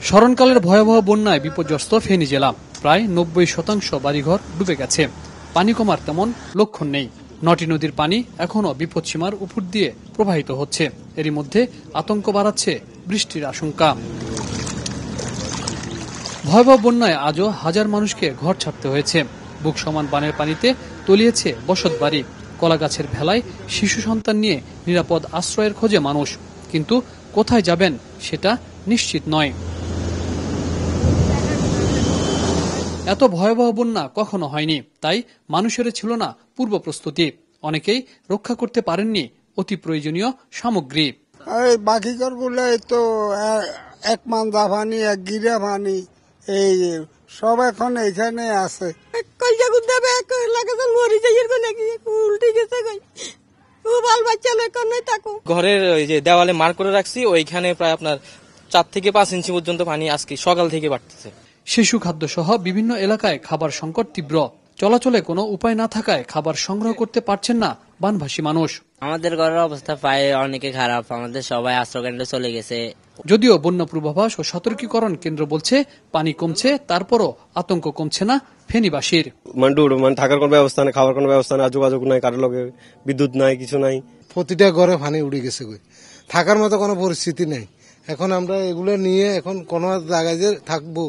স্মরণকালের ভয়াবহ বন্যায় বিপর্যস্ত ফেনী জেলা। প্রায় 90% বাড়িঘর ডুবে গেছে। পানি কমার তেমন লক্ষণ নেই। 9টি নদীর পানি এখনও বিপদসীমার উপর দিয়ে প্রবাহিত হচ্ছে। এরই মধ্যে আতঙ্ক বাড়াচ্ছে বৃষ্টির আশঙ্কা। ভয়াবহ বন্যায় আজও হাজার মানুষকে ঘর ছাড়তে হয়েছে। বুক সমান বানের পানিতে তলিয়েছে বসতবাড়ি। কলাগাছের ভেলায় শিশু সন্তান নিয়ে নিরাপদ আশ্রয়ের খোঁজে মানুষ, কিন্তু কোথায় যাবেন সেটা নিশ্চিত নয়। এত ভয়াবহ বন্যা কখনো হয়নি, তাই মানুষের ছিল না পূর্ব প্রস্তুতি। অনেকেই রক্ষা করতে পারেননি অতি প্রয়োজনীয় সামগ্রী। বাকি ঘরগুলো তো এক মান্দা পানি, এক গিরা পানি, এই সব এখন এখানে আছে। ঘরের ওই যে দেওয়ালে মার করে রাখছি, ওইখানে প্রায় আপনার 4 থেকে 5 ইঞ্চি পর্যন্ত পানি আজকে সকাল থেকে বাড়তেছে। শিশু খাদ্য সহ বিভিন্ন এলাকায় খাবার সংকট তীব্র। চলাচলে কোনো উপায় না থাকায় খাবার সংগ্রহ করতে পারছেন না বানভাসী মানুষ। আমাদের ঘরের অবস্থা প্রায় অনেকে খারাপ, আমাদের সবাই আশ্রয়কেন্দ্রে চলে গেছে। যদিও বন্যা পূর্বাভাস ও সতর্কীকরণ কেন্দ্র বলছে পানি কমছে, তারপরও আতঙ্ক কমছে না ফেনীবাসীর। মানে থাকার কোনো ব্যবস্থা নেই, খাবার কোনো ব্যবস্থা নেই, যোগাযোগ নাই, কারোর লগে বিদ্যুৎ নাই, কিছু নাই। প্রতিটা ঘরে পানি উড়ে গেছে, থাকার মতো কোনো পরিস্থিতি নেই। এখন আমরা এগুলো নিয়ে এখন কোন জায়গায় যে থাকবো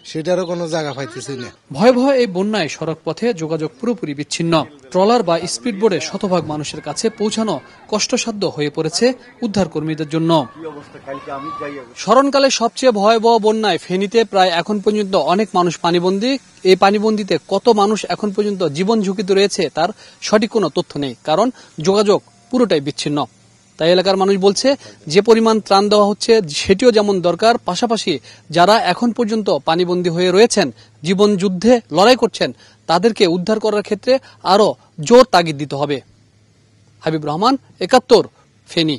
সেটারও কোনো জায়গা পাইতেছি না। ভয়াবহ এই বন্যায় সড়ক পথে যোগাযোগ পুরোপুরি বিচ্ছিন্ন। ট্রলার বা স্পিড বোটে শতভাগ মানুষের কাছে পৌঁছানো কষ্টসাধ্য হয়ে পড়েছে উদ্ধার কর্মীদের জন্য। স্মরণকালে সবচেয়ে ভয়াবহ বন্যায় ফেনীতে প্রায় এখন পর্যন্ত অনেক মানুষ পানিবন্দী। এই পানিবন্দিতে কত মানুষ এখন পর্যন্ত জীবন ঝুঁকিতে রয়েছে তার সঠিক কোনো তথ্য নেই, কারণ যোগাযোগ পুরোটাই বিচ্ছিন্ন। তাই এলাকার মানুষ বলছে, যে পরিমাণ ত্রাণ দেওয়া হচ্ছে সেটিও যেমন দরকার, পাশাপাশি যারা এখন পর্যন্ত পানিবন্দী হয়ে রয়েছেন, জীবন যুদ্ধে লড়াই করছেন, তাদেরকে উদ্ধার করার ক্ষেত্রে আরও জোর তাগিদ দিতে হবে। হাবিব রহমান, 71, ফেনী।